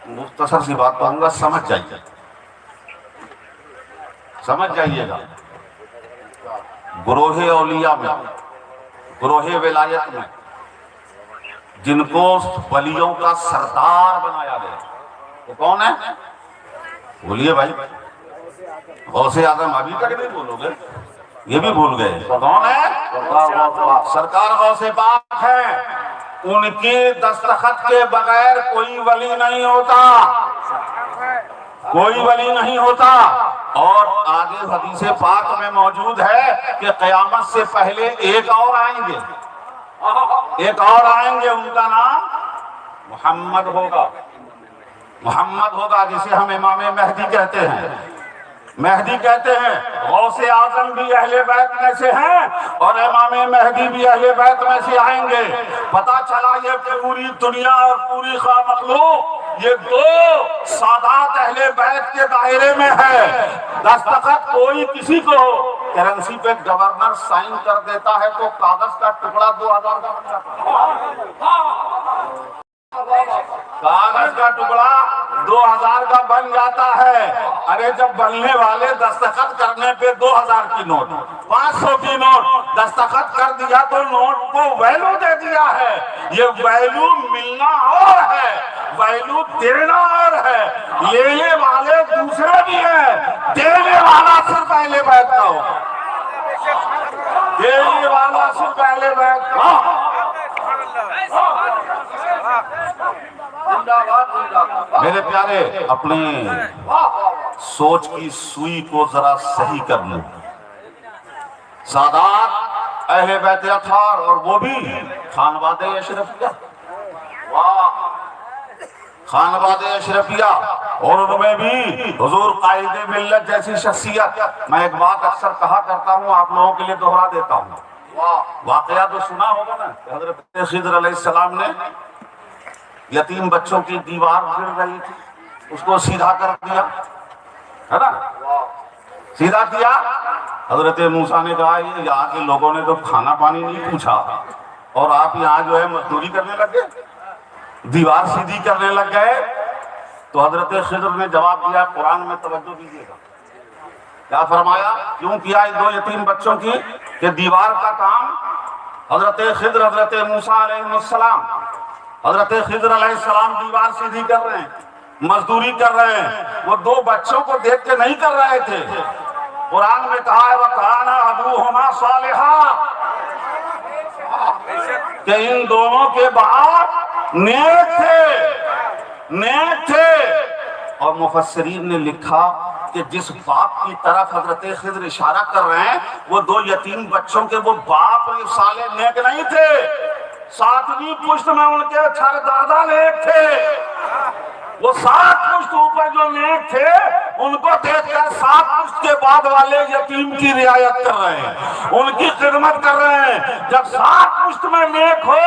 مختصر سی بات کہوں گا، سمجھ جائیے، سمجھ جائیے گا۔ گروہ اولیاء میں، گروہ ولایت میں جن کو ولیوں کا سردار بنایا گیا وہ کون ہے؟ بولیے بھائی، غوث اعظم۔ ابھی تک نہیں بولو گے، یہ بھی بھول گئے کون ہے؟ سرکار غوث پاک ہے۔ ان کی دستخط کے بغیر کوئی ولی نہیں ہوتا، کوئی ولی نہیں ہوتا۔ اور آگے حدیث پاک میں موجود ہے کہ قیامت سے پہلے ایک اور آئیں گے، ایک اور آئیں گے، ان کا نام محمد ہوگا، محمد ہوگا، جسے ہم امام مہدی کہتے ہیں، مہدی کہتے ہیں۔ غوث اعظم بھی اہل بیت میں سے ہیں اور امام مہدی بھی اہل بیت میں سے آئیں گے۔ پتا چلا یہ پوری دنیا اور پوری مخلوق یہ دو سادات اہل بیت کے دائرے میں ہے۔ دستخط کوئی کسی کو کرنسی پہ گورنر سائن کر دیتا ہے تو کاغذ کا ٹکڑا 2000 کا بن جاتا ہے، کاغذ کا ٹکڑا 2000 کا بن جاتا ہے۔ ارے جب بننے والے دستخط کرنے پہ 2000 کی نوٹ، 500 کی نوٹ دستخط کر دیا تو نوٹ کو ویلو دے دیا ہے۔ یہ ویلو ملنا اور ہے، ویلو دینا اور ہے۔ لینے والے دوسرے بھی ہیں، دینے والا صرف اہل بیت کا ہوگا، دینے والا صرف اہل بیت کا۔ میرے پیارے، اپنی سوچ کی سوئی کو ذرا صحیح کر لیں۔ سادات اہل بیت اطہار، اور وہ بھی خانواد اشرفیہ، خانواد اشرفیہ، اور ان میں بھی حضور قائد ملت جیسی شخصیت۔ میں ایک بات اکثر کہا کرتا ہوں، آپ لوگوں کے لیے دوہرا دیتا ہوں۔ واقعہ تو سنا ہوگا نا، حضرت خضر علیہ السلام نے یتیم بچوں کی دیوار گر رہی تھی، اس کو سیدھا کر دیا، ہے نا، سیدھا کیا۔ حضرت موسیٰ نے کہا یہ یہاں کے لوگوں نے تو کھانا پانی نہیں پوچھا اور آپ یہاں جو ہے مزدوری کرنے لگ گئے، دیوار سیدھی کرنے لگ گئے۔ تو حضرت خضر نے جواب دیا، قرآن میں توجہ دیجیے گا، کیا فرمایا؟ کیوں کیا ان دو یتیم بچوں کی کہ دیوار کا کام حضرت خضر، حضرت موسیٰ علیہ السلام، حضرت خضر علیہ السلام دیوار سیدھی کر رہے ہیں، مزدوری کر رہے ہیں، وہ دو بچوں کو دیکھ کے نہیں کر رہے تھے۔ قرآن میں کہا ہے وَكَانَ أَبُوهُمَا صَالِحًا، کہ ان دونوں کے باپ نیک تھے، نیک تھے۔ اور مفسرین نے لکھا کہ جس باپ کی طرف حضرت خضر اشارہ کر رہے ہیں وہ دو یتیم بچوں کے وہ باپ صالح نیک نہیں تھے، ساتویں پشت میں ان کے چھر دادا نیک تھے۔ وہ 7 پشت اوپر جو نیک تھے ان کو دیکھ کر 7 پشت کے بعد والے یتیم کی رعایت کر رہے ہیں، ان کی خدمت کر رہے ہیں۔ جب 7 پشت میں نیک ہو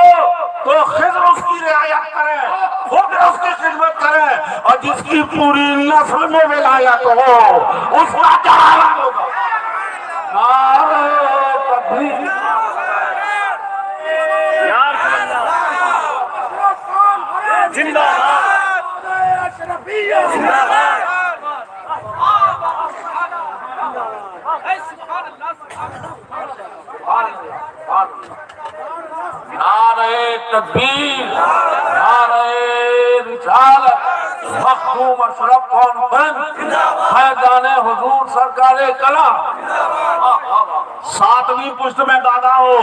تو خضر اس کی رعایت کریں، خود اس کی خدمت کریں، اور جس کی پوری نسل میں ولایت ہو اس کا کیا حال ہوگا؟ نعرہ تکبیر، زندہ نعرہ تکبیر، نعرہ رسالت، مخدوم اشرف کانفرنس، فیضان حضور سرکار کلام۔ 7ویں پشت میں دادا ہو،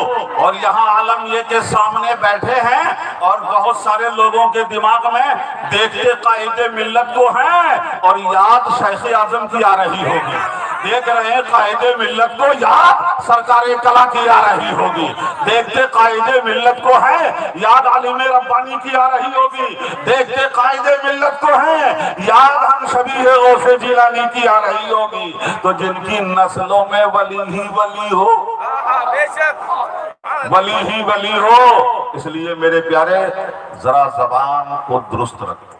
اور یہاں عالم یہ کہ سامنے بیٹھے ہیں اور بہت سارے لوگوں کے دماغ میں دیکھتے قائد ملت کو ہیں اور یاد شیخ اعظم کی آ رہی ہوگی، دیکھ رہے ہیں قائد ملت کو یاد سرکار کلا کی آ رہی ہوگی، دیکھتے قائد ملت کو ہے یاد عالم ربانی کی آ رہی ہوگی، دیکھتے قائد ملت کو ہے یاد ہم شبیہ غوث جیلانی کی آ رہی ہوگی۔ تو جن کی نسلوں میں ولی ہی ولی ہو، ولی ہی ولی ہو، اس لیے میرے پیارے ذرا زبان کو درست رکھو،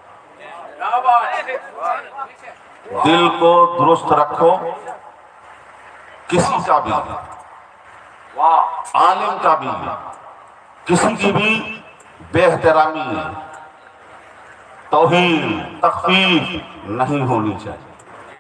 دل کو درست رکھو۔ کسی کا بھی، عالم کا بھی، کسی کی بھی بے احترامی توہین تخفیف نہیں ہونی چاہیے۔